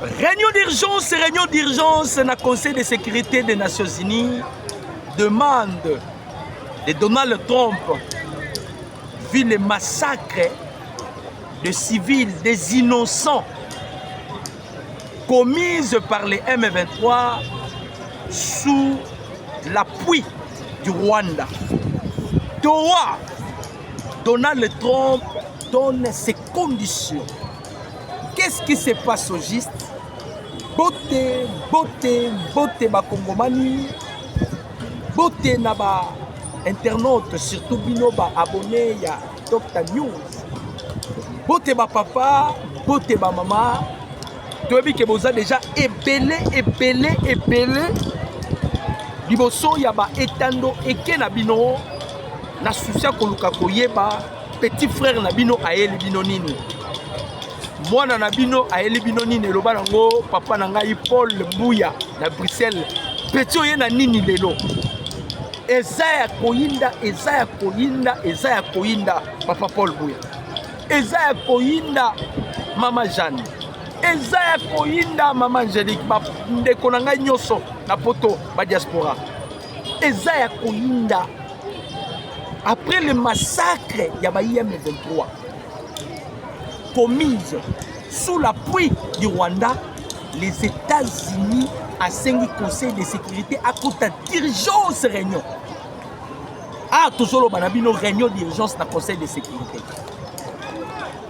Réunion d'urgence dans le Conseil de sécurité des Nations Unies demande de Donald Trump vu le massacre de civils, des innocents commises par les M23 sous l'appui du Rwanda. Donald Trump donne ses conditions. Qu'est-ce qui se passe au juste? Bote ba Congomani, bote na ba internautes, surtout bino ba abonné ya Dr News. Bote ba papa, bote ba maman. Toyebi ke boza déjà ebele. Liboso ya ba etando eke na bino na soucia koluka koyeba petit frère na bino ayeli bino nini. Mwana na bino ayeli bino nini eloba nango papa na ngai Paul Mbuya na Bruxelles. Petit oye na nini lelo. Eza ya koyinda papa Paul Mbuya. Eza ya koyinda mama Jeanne. Eza ya koyinda mama Angélique ndeko na ngai nyoso na poto ba diaspora. Eza ya koyinda après le massacre ya ba IM23 commise sous l'appui du Rwanda, les États-Unis a signé le Conseil de sécurité à côté d'urgence réunion. Ah, toujours le banabino réunion d'urgence dans le Conseil de sécurité.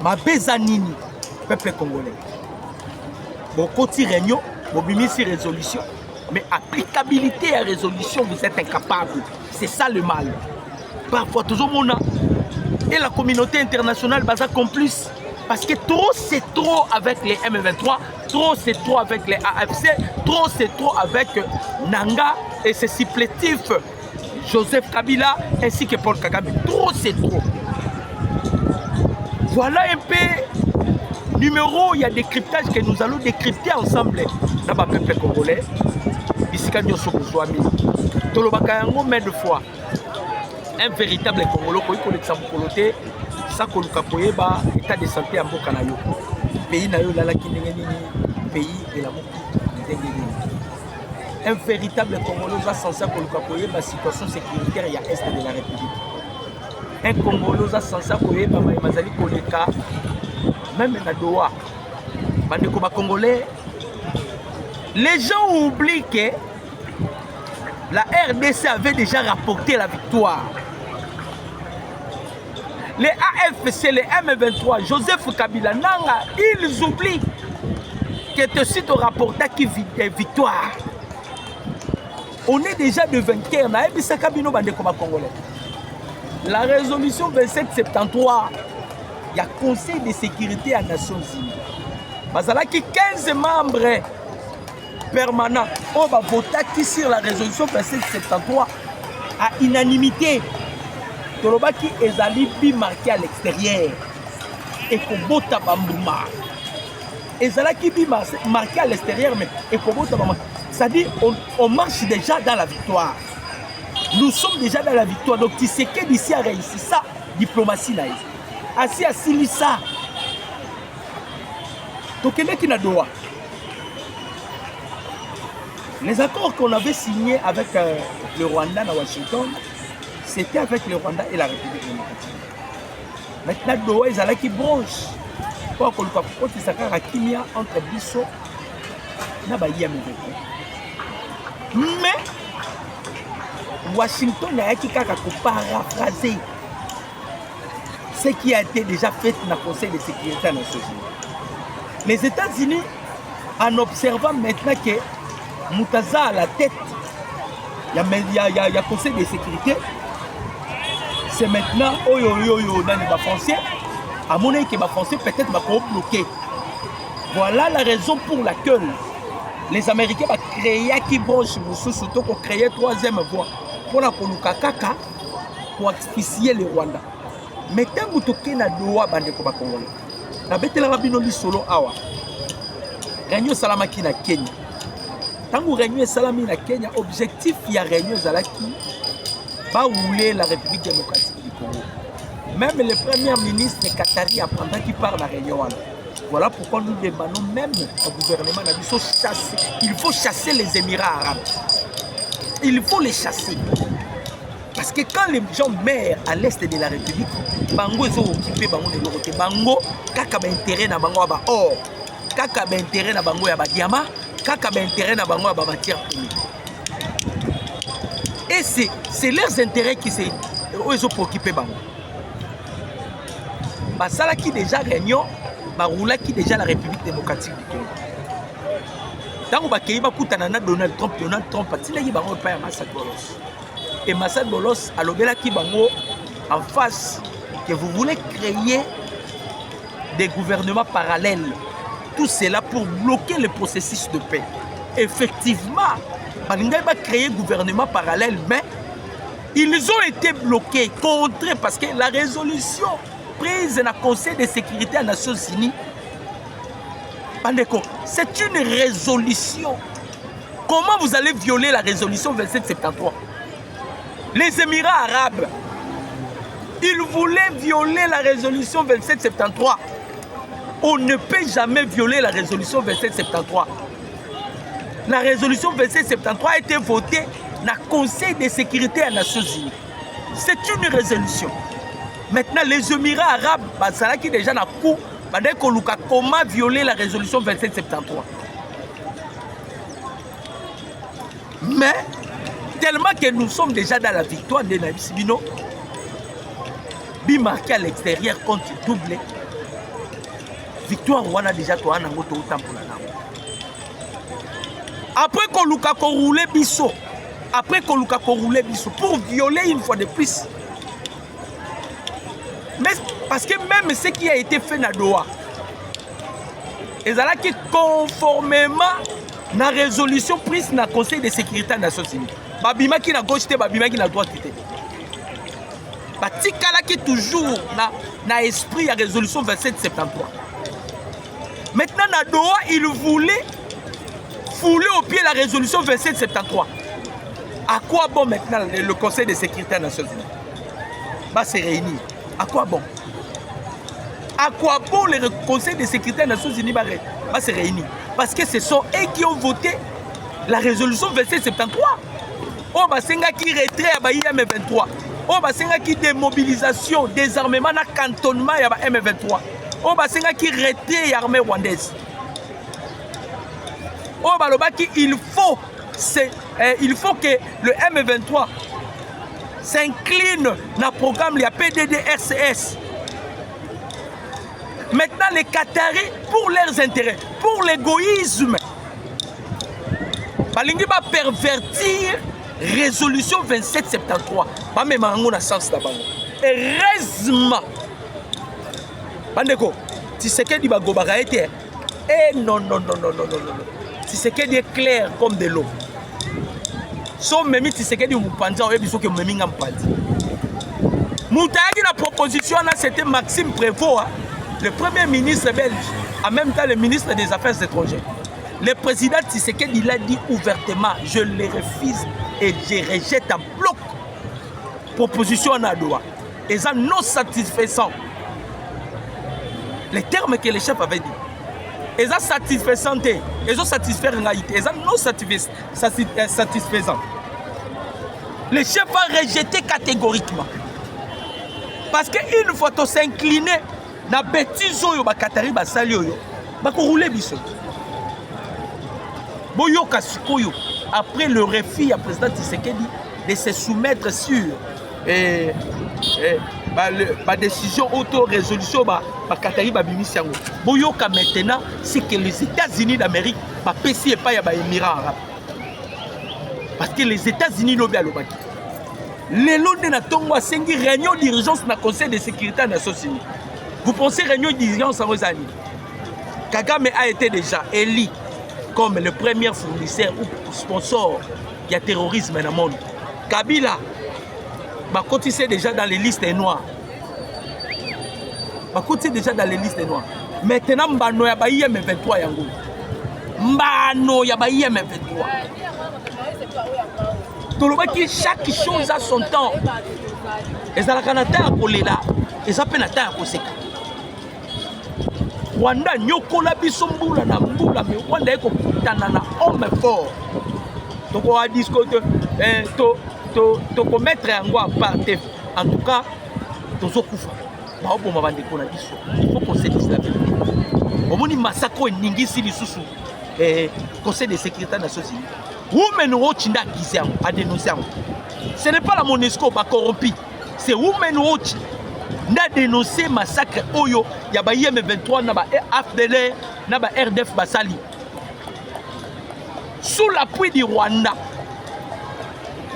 Ma bezanini, peuple congolais. Bon, côté réunion, bon, bimisi résolution. Mais applicabilité à résolution, vous êtes incapable. C'est ça le mal. Parfois, toujours mon et la communauté internationale, basa complice. Parce que trop c'est trop avec les M23, trop c'est trop avec les AFC, trop c'est trop avec Nanga et ses supplétifs Joseph Kabila ainsi que Paul Kagame. Trop c'est trop. Voilà un peu numéro, il y a des cryptages que nous allons décrypter ensemble dans le peuple congolais. Ici, quand nous sommes Zouami, Tolobakayango, mais de fois, un véritable Congolo, ça koluka koyeba état de santé ya mboka na yo pays na yo lalaki ndenge nini pays de la moki un véritable Congolais va censé koluka koyeba situation sécuritaire ya est de la République. Un Congolais va censé koyeba mazali koleka même na Doha bandeko ba Congolais. Les gens oublient que la RDC avait déjà rapporté la victoire. Les AFC, les M23, Joseph Kabila, Nanga, ils oublient que tu cites au rapporteur qui victoire. On est déjà de vainqueurs. La résolution 2773, il y a Conseil de sécurité à Nations Unies. Il y a 15 membres permanents. On va voter sur la résolution 2773 à unanimité. Tolobaki ezali bi marqué à l'extérieur et kobota bambuma ezalaki bi marqué à l'extérieur mais et kobota bambuma, c'est-à-dire on marche déjà dans la victoire. Nous sommes déjà dans la victoire. Donc tu sais que d'ici a réussi ça diplomatie là assis à Silissa donc il est qui n'a droit. Les accords qu'on avait signés avec le Rwanda à Washington, c'était avec le Rwanda et la République démocratique. Maintenant, Doha, ils allaient qui bronche. Pour que le papote s'accorde à Kimia entre Bissot et Baïa. Mais, Washington a été paraphraser ce qui a été déjà fait dans le Conseil de sécurité des Nations Unies. Les États-Unis, en observant maintenant que Moutaza à la tête, il y a Conseil de sécurité. C'est maintenant, dans les Français, à mon avis, que les Français peut-être vont bloquer. Voilà la raison pour laquelle les Américains vont créer qui branche, surtout pour créer troisième voie pour la Kolukakaka pour asphyxier le Rwanda. Mais tant que vous avez un droit de Congolais, la bête de la Rabinoli solo awa, Réunion Salamaki na Kenya. Tant que Réunion Salami na Kenya, objectif il y a Réunion Zalaki. Pas rouler la République démocratique du Congo. Même le premier ministre Katari apprendra qui parle à la réunion. Voilà pourquoi nous demandons même au gouvernement chasser. Il faut chasser les Émirats arabes. Il faut les chasser. Parce que quand les gens meurent à l'est de la République, bango ils ont occupé bango de l'autre côté. Bango kaka ba intérêt na bango ba or, kaka ba intérêt na bango ya ba diamant, kaka ba intérêt na bango ya ba matière première. Et c'est leurs intérêts qui se ils ont préoccupé bango. Basala qui déjà réunion, baroula qui déjà la République démocratique du Congo. Tant que bakei ba kutana na Donald Trump atila yi bango pa ya Massad Bolos. Et Massad Bolos a l'obéla qui bango en face que vous voulez créer des gouvernements parallèles. Tout cela pour bloquer le processus de paix. Effectivement, Balinga va créer un gouvernement parallèle, mais ils ont été bloqués, contrés, parce que la résolution prise dans le Conseil de sécurité des Nations Unies, c'est une résolution. Comment vous allez violer la résolution 2773? Les Émirats arabes, ils voulaient violer la résolution 2773. On ne peut jamais violer la résolution 2773. La résolution 2773 a été votée dans le Conseil de sécurité des Nations Unies. C'est une résolution. Maintenant, les Émirats arabes, ça qui déjà dans le coup, comment violer la résolution 2773. Mais, tellement que nous sommes déjà dans la victoire de Nabisibino, marqué à l'extérieur contre doublé, victoire, on a déjà toi en angoto autant pour la name. Après qu'on luka roulé biso, pour violer une fois de plus. Mais parce que même ce qui a été fait dans Doha, et ça qui conformément à la résolution prise dans le Conseil de sécurité des Nations Unies. Babima qui na gauche, babima qui na droite. Batikala qui toujours na esprit la résolution 2773. Maintenant dans Doha, il voulait fouler au pied la résolution 2773. À quoi bon maintenant le Conseil de sécurité des Nations Unies va se réunir? À quoi bon? À quoi bon le Conseil de sécurité des Nations Unies va se réunir? Parce que ce sont eux qui ont voté la résolution 2773. On va qui retrait à M23. On va qui démobilisation, désarmement, cantonnement à M23. On va qui retrait à l'armée rwandaise. On va il faut que le M23 s'incline dans le programme de la PDDRCS. Maintenant, les Qataris, pour leurs intérêts, pour l'égoïsme, Balingi va pervertir résolution 2773. Pas même en a sens d'abord. Heureusement, Bandeko, tu sais que du Bagobara était. Eh non. Tu sais que est clair comme de l'eau. Sauf même si c'est que du Mupanja, ou bien que Meminga Mpandi. Moutagi, la proposition, c'était Maxime Prévost, le premier ministre belge, en même temps le ministre des Affaires étrangères. Le président Tshisekedi l'a dit ouvertement, je le refuse et je rejette en bloc proposition en Doha. Et ça non satisfaisant. Les termes que les chefs avaient dit. Et ça satisfaisant. Et ça satisfaire en réalité. Et ça non satisfaisant. Les chefs ont rejeté catégoriquement. Parce qu'une fois qu'on s'incline dans les bêtises, Katari basali oyo, bako rouler biso. Boyoka sikoyo après le refus à président Tshisekedi de se soumettre sur la décision auto-résolution Katari babimisi yango. Boyoka maintenant c'est que les États-Unis d'Amérique ba pesi et pas ya ba Émirats arabes. Parce que les États-Unis l'ont bien l'obaki. Les lots de la Tongo a sengi réunion d'urgence dans le Conseil de sécurité des Nations Unies. Vous pensez réunion d'urgence à vos amis? Kagame a été déjà élu comme le premier fournisseur ou sponsor du terrorisme dans le monde. Kabila va cotiser déjà dans les listes noires. Maintenant, Mbano ya ba IM23 yango. Mbano ya ba IM23. Chaque chose a son temps. Et ça a un temps à coller là. Et ça peut un temps à coller. Rwanda nyokola biso mbula na mbula mais Rwanda eko kutana na homme fort. Donc on va discuter to commettre yango à part. En tout cas tozo kufa. Ba oboma bandeko na biso. Il faut qu'on se dise la vérité. Omoni massacre eningisi lisusu Conseil de sécurité des Nations Unies. Women Watch n'a a dénoncé. Ce n'est pas la MONUSCO qui corrompu. C'est Women Watch n'a dénoncé massacre Oyo. Il y a M23, il y a AFDLR, il y a RDF Basali. Sous l'appui du Rwanda,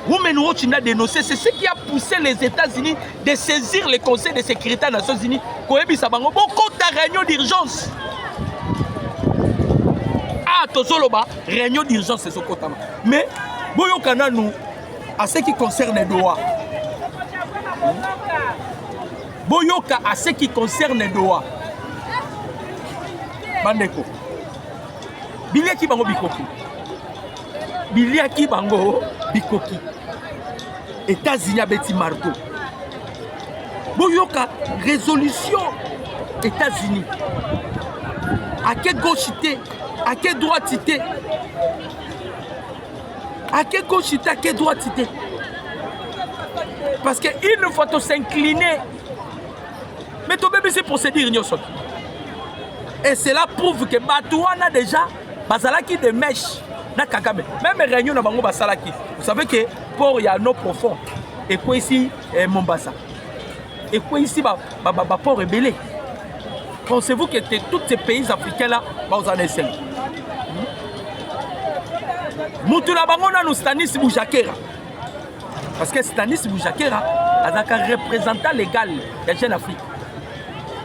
Women Watch n'a dénoncé. C'est ce qui a poussé les États-Unis de saisir le Conseil de sécurité des Nations Unies. Beaucoup de réunions d'urgence. Tozoloba, réunion d'urgence, c'est ce côté. Mais, Boyokana nous, à ce qui concerne Doha. Boyoka, à ce qui concerne Doha. Bandeko. Biliaki bango bikoki. Biliaki bango bikoki. États-Unis a beti marteau. Boyoka, résolution États-Unis. À quelle gauchité? À quelle droitité? À quelle gauchité? À quelle droitité? Parce qu'il nous faut s'incliner. Mais ton bébé c'est pour se dire. Et cela prouve que Batouana déjà, Basalaki de mèche, même réunion dans Bango Basalaki. Vous savez que pour il y a un eau profond. Et quoi ici, Mombasa. Et quoi ici, port rebellé. Pensez-vous que tous ces pays africains-là, vous en essaient? Moutula Bangona nous Stanis Boujakera. Parce que Stanis Boujakera est un représentant légal de la Jeune Afrique.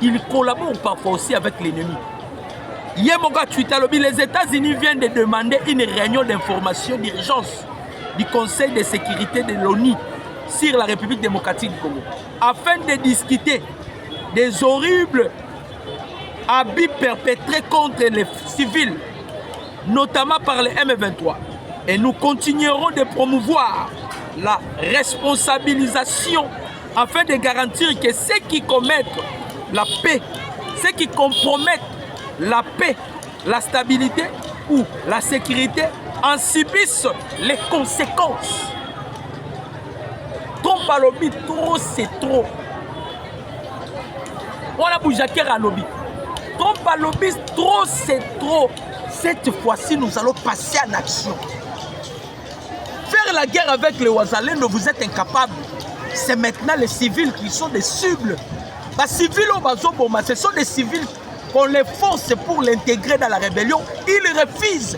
Il collabore parfois aussi avec l'ennemi. Hier, mon gars, les États-Unis viennent de demander une réunion d'information d'urgence du Conseil de sécurité de l'ONU sur la République démocratique du Congo afin de discuter des horribles abus perpétrés contre les civils, notamment par les M23. Et nous continuerons de promouvoir la responsabilisation afin de garantir que ceux qui commettent la paix, ceux qui compromettent la paix, la stabilité ou la sécurité en subissent les conséquences. Trompe à lobby, trop c'est trop. On a bougé à lobby. Trompe à lobby, trop c'est trop. Cette fois-ci, nous allons passer en action. Faire la guerre avec les Ouazalènes, vous êtes incapables. C'est maintenant les civils qui sont des cibles. Les civils au Bazoboma, ce sont des civils qu'on les force pour l'intégrer dans la rébellion. Ils refusent.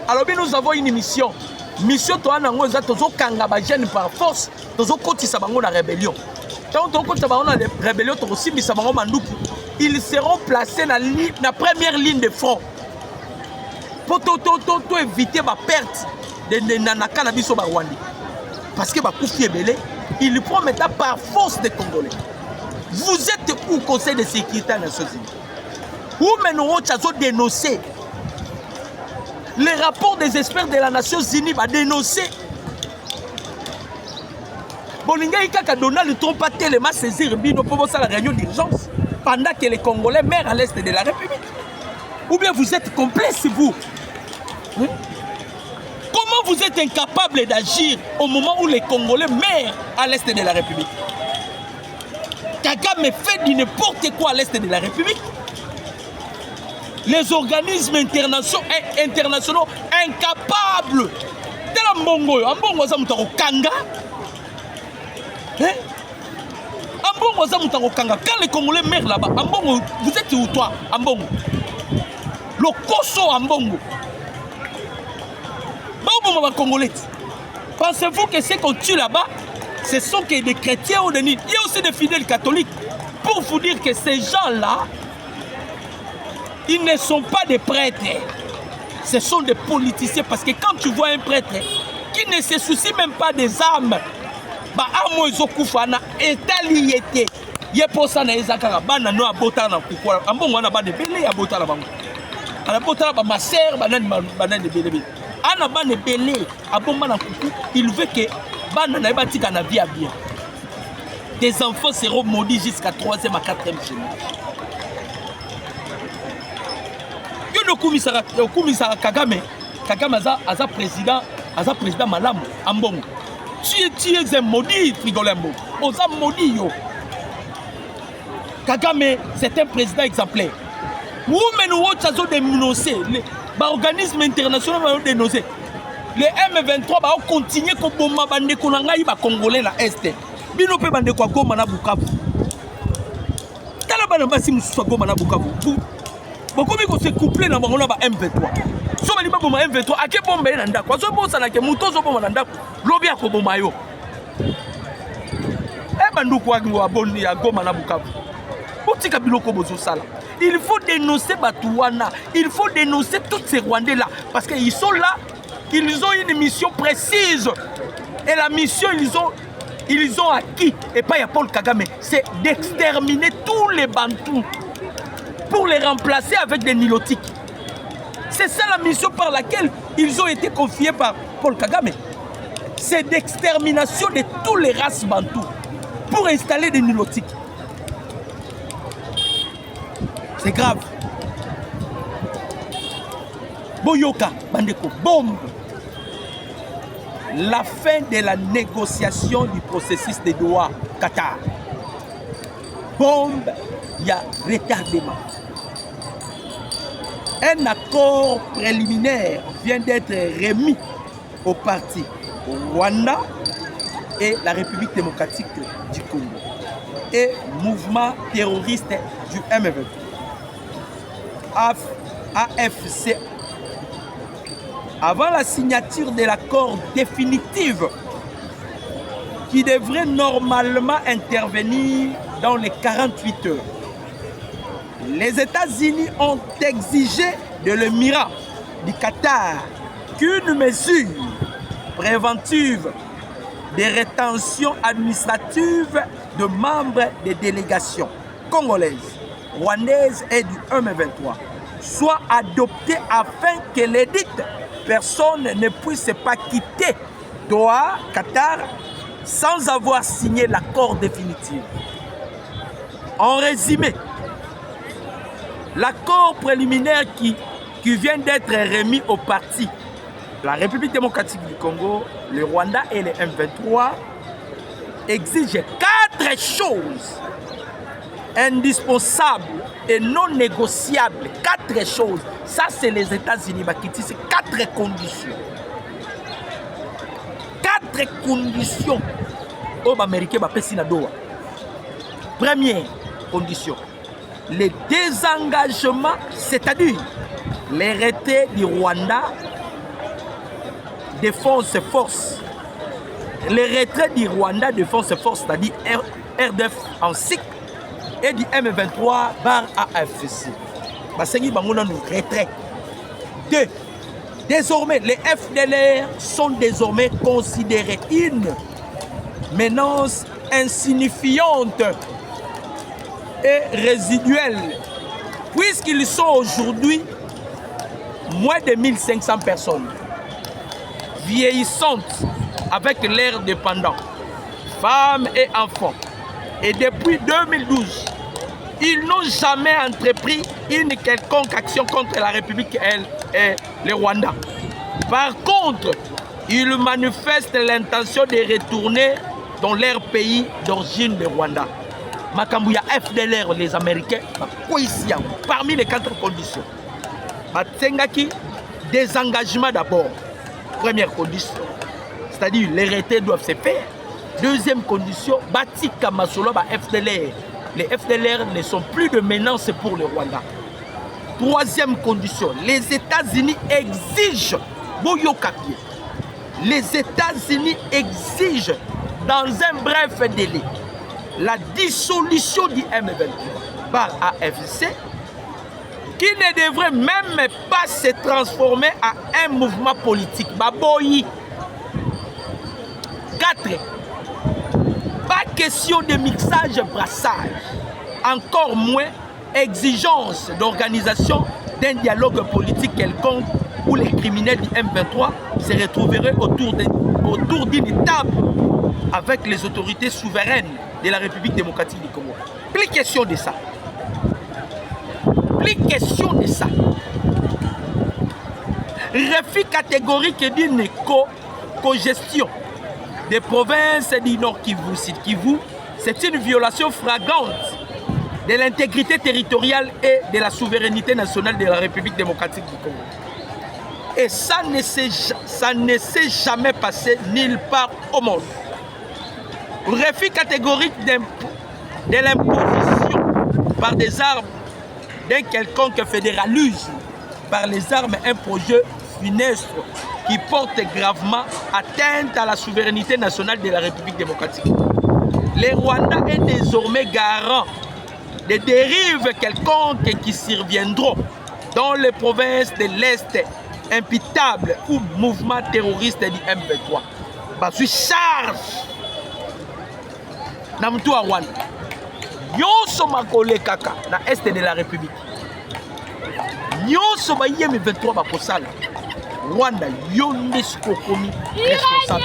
Alors nous avons une mission. Mission toi nango za tozo kanga ba jeune par force, tozo kotisa bango na rébellion. Tant tozo kotisa bango na rébellion to simisa bango manduki. Ils seront placés dans la première ligne de front. Pour éviter ma perte de nanaka na biso ba Rwanda. Parce que ba koufi ebele, il prend maintenant par force des Congolais. Vous êtes où Conseil de sécurité des Nations Unies? Où maintenant on dénoncé les rapports des experts de la Nations Unies va dénoncer. Bolinga Ikaka Donald Trump a tellement saisir Bino pour la réunion d'urgence pendant que les Congolais meurent à l'est de la République. Ou bien vous êtes complices, vous. Comment vous êtes incapable d'agir au moment où les Congolais meurent à l'est de la République? Kagame fait du n'importe quoi à l'est de la République. Les organismes internationaux incapables de la Mbongo. Ambongo za mutako kanga. Ambongo za mutako kanga. Quand les Congolais meurent là-bas, Ambongo, vous êtes où toi, Ambongo? Le Koso Ambongo. Congolais. Pensez-vous que ceux qu'on tue là-bas, ce sont que des chrétiens ou des nids? Il y a aussi des fidèles catholiques. Pour vous dire que ces gens-là, ils ne sont pas des prêtres. Ce sont des politiciens. Parce que quand tu vois un prêtre qui ne se soucie même pas des âmes, bah amo ezokufana etaliété. Yé pour ça na ezakara bana no abota na kukwa. Ambongo na ba de belé abota la bango. Ana bota ba ma sœur banane de belé. Ana ba de belé abomba na kuku, il veut que bana na batika na vie à bien. des enfants seront maudits jusqu'à 3e à 4e génération. Yo komisara Kagame aza président malamu ambongo. Tu es un maudit frigolembo. Oza maudit yo. Kagame c'est un président exemplaire. Women watch azo dénoncer l'organisme international va dénoncer. Le M23 va continuer ko bomba bande ko ngai ba congolais la est. Bino pe bande ko Goma na Bukavu. Tala bana basi mususu Goma na Bukavu. Bokomi ko se coupler na bango na ba M23. So bali ba bomba M23 ake bomba na ndako. So bosa na ke muto zo bomba na ndako. Lobi ya ko bomba yo. E bandu ko wa boni ya Goma na Bukavu. Botika biloko bozo sala. Il faut dénoncer Batouana. Il faut dénoncer tous ces Rwandais là parce qu'ils sont là. Ils ont une mission précise. Et la mission ils ont acquis et pas y a Paul Kagame, c'est d'exterminer tous les Bantous pour les remplacer avec des nilotiques. C'est ça la mission par laquelle ils ont été confiés par Paul Kagame. C'est d'extermination de tous les races Bantous pour installer des nilotiques. C'est grave. Boyoka, Bandeko, bombe. La fin de la négociation du processus de Doha, Qatar. Bombe, il y a retardement. Un accord préliminaire vient d'être remis aux partis Rwanda et la République démocratique du Congo et mouvement terroriste du M23. AFC. Avant la signature de l'accord définitif qui devrait normalement intervenir dans les 48 heures, les États-Unis ont exigé de l'émirat du Qatar qu'une mesure préventive de rétention administrative de membres des délégations congolaises, rwandaises et du M23 soit adoptée afin que les dites personne ne puisse pas quitter Doha, Qatar, sans avoir signé l'accord définitif. En résumé, l'accord préliminaire qui vient d'être remis aux partis, la République démocratique du Congo, le Rwanda et le M23, exige 4 choses indispensables et non négociables. 4 choses. Ça, c'est les États-Unis qui disent 4 conditions. 4 conditions. Aux Américains, première condition, le désengagement, c'est-à-dire les retrait du Rwanda défense force. Les retraits du Rwanda défense force, c'est-à-dire RDF en cycle, et du M23 bar AFC. Basengi bangona nous retrait. 2. Désormais, les FDLR sont désormais considérés une menace insignifiante et résiduelle, puisqu'ils sont aujourd'hui moins de 1500 personnes, vieillissantes avec l'air dépendant, femmes et enfants. Et depuis 2012, ils n'ont jamais entrepris une quelconque action contre la République et le Rwanda. Par contre, ils manifestent l'intention de retourner dans leur pays d'origine, le Rwanda. Makambouya FDLR, les Américains, parmi les 4 conditions. Batsengaki, désengagement d'abord. Première condition. C'est-à-dire les retraits doivent se faire. Deuxième condition, Batika Masolo, FDLR. Les FDLR ne sont plus de menace pour le Rwanda. Troisième condition, les États-Unis exigent, les États-Unis exigent dans un bref délai la dissolution du M23 par AFC, qui ne devrait même pas se transformer en un mouvement politique. Baboyi. 4. Pas question de mixage, brassage. Encore moins exigence d'organisation d'un dialogue politique quelconque où les criminels du M23 se retrouveraient autour d'une table avec les autorités souveraines de la République démocratique du Congo. Plus question de ça. Plus question de ça. Refus catégorique d'une co-gestion des provinces du Nord Kivu, Sud Kivu, c'est une violation flagrante de l'intégrité territoriale et de la souveraineté nationale de la République démocratique du Congo. Et ça ne s'est jamais passé nulle part au monde. Refus catégorique de l'imposition par des armes d'un quelconque fédéralisme, par les armes, un projet funeste qui porte gravement atteinte à la souveraineté nationale de la République démocratique. Le Rwanda est désormais garant des dérives quelconques qui surviendront dans les provinces de l'Est imputables ou mouvements terroristes du M23. Parce que charge Namtou à Rwanda. Nyonso makole kaka na Est de la République. Nyonso ba M23 bakosala. Rwanda yonesco komi responsable.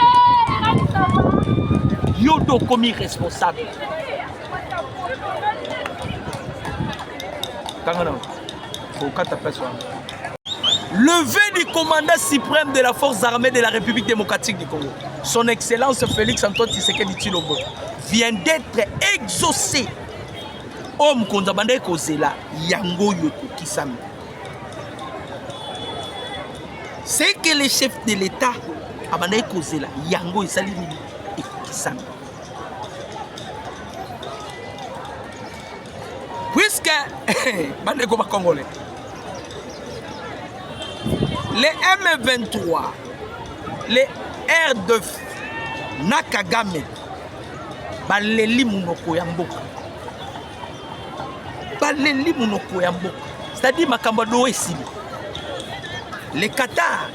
Yodo komi responsable. Levé du commandant suprême de la force armée de la République démocratique du Congo, son Excellence Félix Antoine Tshisekedi Tshilombo, vient d'être exaucé. Homme Konzabande Kozela, Yango Yoko Kisame. C'est que le chef de l'État, Abande Kozela, Yango Isalini Kisame. Puisque, Bandeko Congolais, les M23, les R2, Nakagame, Baleli Munoko Yamboka. Baleli Munoko Yamboka. C'est-à-dire Makambado Esili. Les Qatar,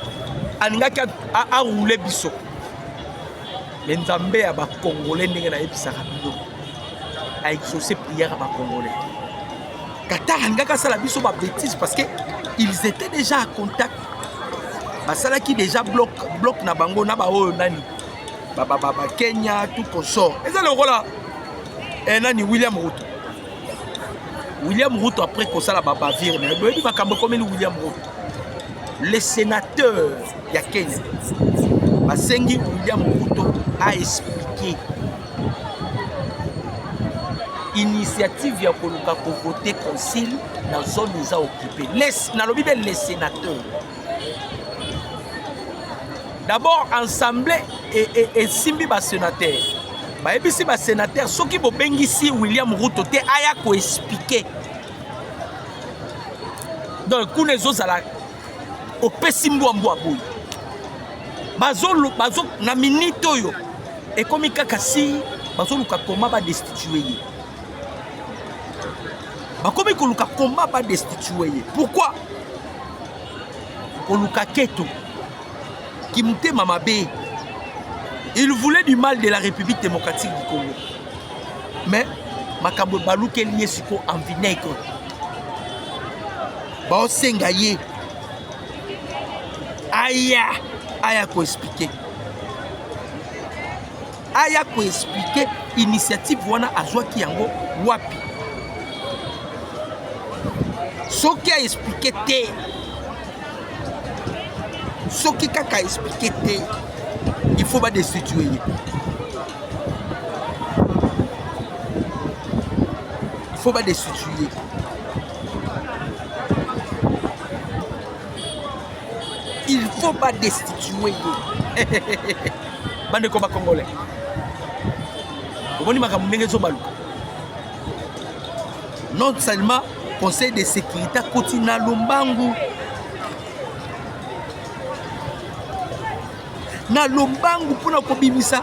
Angaka a roulé biso. Les Nzambé à Congolais n'engana ebisaka bino. A exaucé prière à Congolais. Qatar Angaka sala biso ba bêtise parce que ils étaient déjà en contact. Basala qui déjà bloc na bango na ba oyo nani. Baba Kenya tout consort. Et ça le rôle là. Et nani William Ruto. William Ruto après que ça la baba vire mais il va comme William Ruto. Le sénateur ya Kenya. Basengi William Ruto a expliqué initiative ya koluka ko voter concile dans zone les a occupé. Na lobi les sénateurs. D'abord assemblée et simbi ba sénateur. Ba ebisi ba sénateur soki bo bengisi William Ruto te aya ko expliquer. Donc kuna zozala opesi mbwambo aboyi. Bazo na minute oyo ekomi kaka si bazo luka koma ba destituer. Bakomi ko luka koma ba destituer. Pourquoi? Ko luka keto Kimute Mamabe. Il voulait du mal de la République démocratique du Congo. Mais Makambo Balouke lié suko en vinaigre. Bao Sengaye. Aya ko expliquer. Aya ko expliquer initiative wana azwa ki yango wapi. Soki a expliqué te. Soki kaka expliqué te. Il faut pas destituer. Il faut pas destituer. Il faut pas destituer. Bande combat congolais. Non seulement Conseil de sécurité Kotina Lombangu. Na Lombangu pour nous kobimisa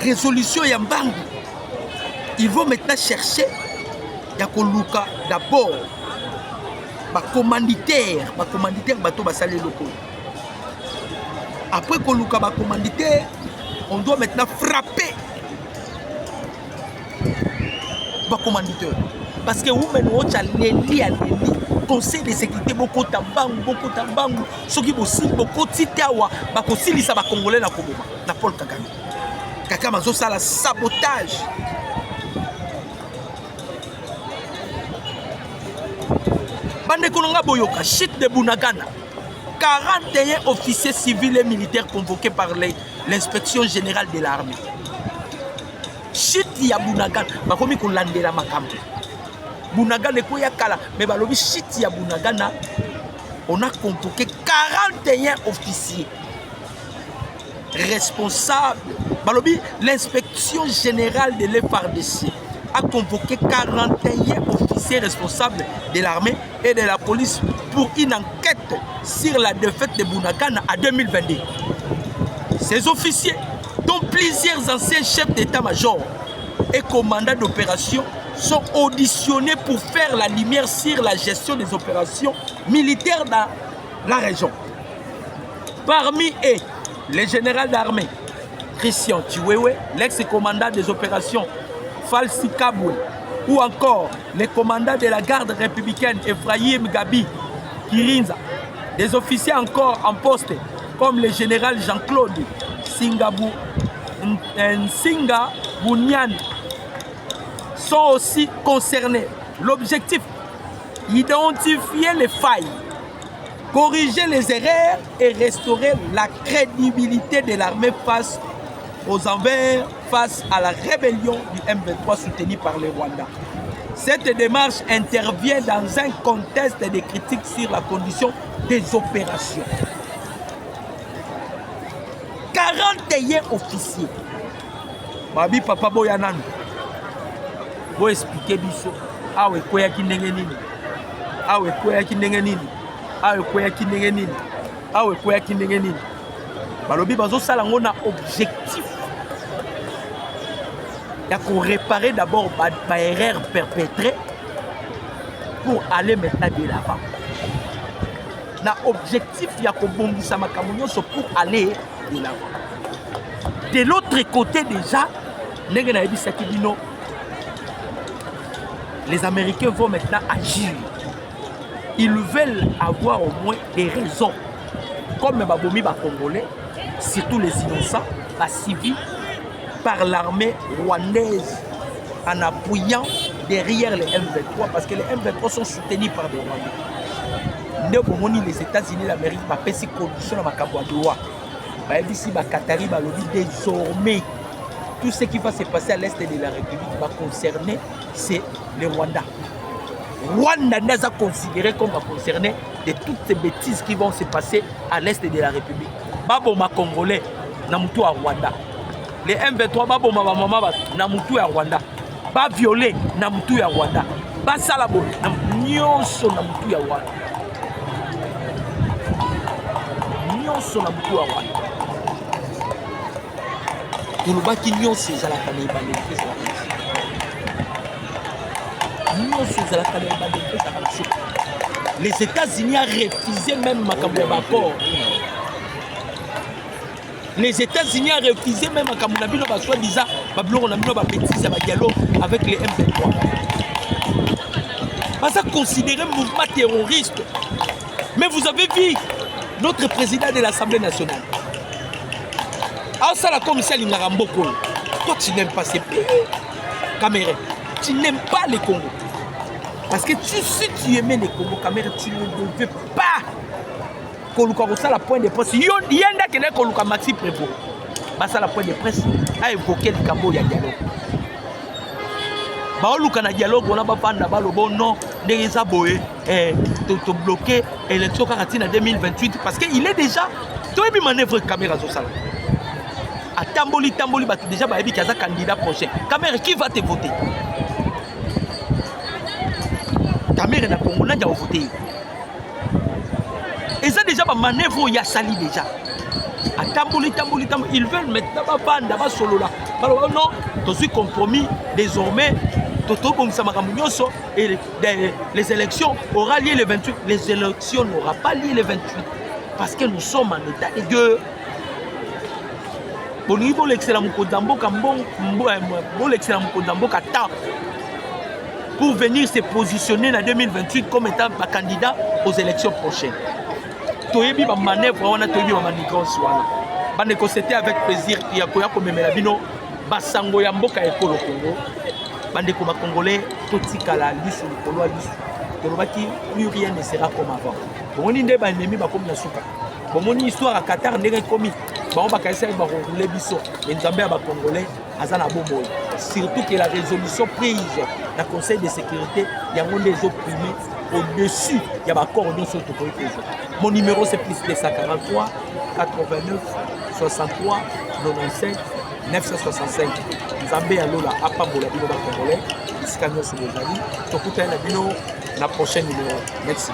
résolution ya Mbangu. Ils vont maintenant chercher ya koluka d'abord ba commanditaire bato basale loko. Après koluka ba commanditaire, on doit maintenant frapper ba commanditaire parce que women watch a leli Conseil de sécurité beaucoup tambangu soki bosi beaucoup titawa ba kosilisa ba congolais na koboma na Paul Kagame kaka bazosala sabotage. Bande Kononga Boyoka, chute de Bunagana. 41 officiers civils et militaires convoqués par l'inspection générale de l'armée. Chute ya Bunagana. Bakomi kolandela makambo. Bunagana ekoya kala. Mais balobi chute ya Bunagana. On a convoqué 41 officiers responsables. Balobi, l'inspection générale de l'FARDC a convoqué 41 officiers responsables de l'armée et de la police pour une enquête sur la défaite de Bunagana en 2022. Ces officiers, dont plusieurs anciens chefs d'état-major et commandants d'opération, sont auditionnés pour faire la lumière sur la gestion des opérations militaires dans la région. Parmi eux, le général d'armée Christian Chiwewe, l'ex-commandant des opérations Falsi Kabwe, ou encore les commandants de la garde républicaine Ephraim Gabi Kirinza, des officiers encore en poste comme le général Jean-Claude Nsinga Bounian sont aussi concernés. L'objectif, identifier les failles, corriger les erreurs et restaurer la crédibilité de l'armée face aux envers, face à la rébellion du M23 soutenue par le Rwanda. Cette démarche intervient dans un contexte de critiques sur la condition des opérations. 41 officiers. Babi Papa Boyanan. Vous expliquez biso. Ah ouais, quoi qui n'est nini. Ah ouais, quoi qui n'est nini. Ah ouais, quoi qui n'est nini. Ah ouais, quoi qui n'est nini. Balobi bazo salango na objectif. Il faut réparer d'abord les erreurs perpétrées pour aller maintenant de l'avant. L'objectif, il y a pour aller de l'avant. De l'autre côté déjà, les Américains vont maintenant agir. Ils veulent avoir au moins des raisons. Comme les Babomi Congolais, surtout les innocents, les civils, par l'armée rwandaise en appuyant derrière les M23 parce que les M23 sont soutenus par des Rwandais. Les États-Unis et l'Amérique ont fait ces conditions dans Makabouadoua. Désormais, tout ce qui va se passer à l'est de la République va concerner c'est les Rwandais. Rwanda n'est pas considéré comme va concerner de toutes ces bêtises qui vont se passer à l'est de la République. Baboma Congolais, Namutu à Rwanda. Les M23 ba boma ba mama ba na mutu ya Rwanda. Ba violer na mutu ya Rwanda. Ba salabo na nyonso na mutu ya Rwanda. Nyonso na mutu ya Rwanda. Tulubaki nyonso ezalaka na ebale ezala. Nyonso ezalaka na ebale ezala. Les États-Unis ont refusé même makambo ya baccord. Les États-Unis ont refusé même à Kamunabino, soi-disant, on a bêtise à dialogue avec les M23. Parce que considéré un mouvement terroriste. Mais vous avez vu notre président de l'Assemblée nationale. Ah, ça, la commissaire Lingaramboko. Toi, tu n'aimes pas ces pays. Cameroun. Tu n'aimes pas les Congo. Parce que si tu aimais les Congo, Cameroun, tu ne devais pas. Ça la point de presse. Il y a qui est Maxi Prévost. Ça la point de presse a évoqué le Cambo ya dialogue. Baoluka na dialogue on a pas panda balobo non des aboé to bloquer élection en 2028 parce que il est déjà tout est manœuvre caméra sur ça. À Tamboli déjà ba ebi kaza candidat prochain. Caméra qui va te voter? Caméra na Congo na ja voter. Et ça déjà, ma manœuvre, il y a sali déjà. À Tamboli, ils veulent maintenant pas solo là. Alors non, je suis compromis désormais. Et les élections auront lieu le 28. Les élections n'auront pas lieu le 28. Parce que nous sommes en état de guerre. Bon niveau l'excellent pour venir se positionner en 2028 comme étant candidat aux élections prochaines. Toyebi ba manœuvre on a toyebi ba manigance wana. Bande ko c'était avec plaisir ya koya ko memela bino basango ya mboka ekolo Congo bandeko ba congolais totikala lisu likolo ya lisu tolobaki plus rien ne sera comme avant bomoni nde bandemi bakomi na suka bomoni histoire ya Qatar ndenge ekomi bango bakaisa bakorouler biso mais nzambe ya bacongolais aza na bomoi surtout que la résolution prise na conseil de sécurité yango nde ezoprimé au-dessus ya baccord nyonso tokoki kozwa mon numéro c'est plus 243 89 63 97 965 nzambe ya lola apambola bino bacongolais esika nyonso bozali tokutani na bino na prochain numéro merci.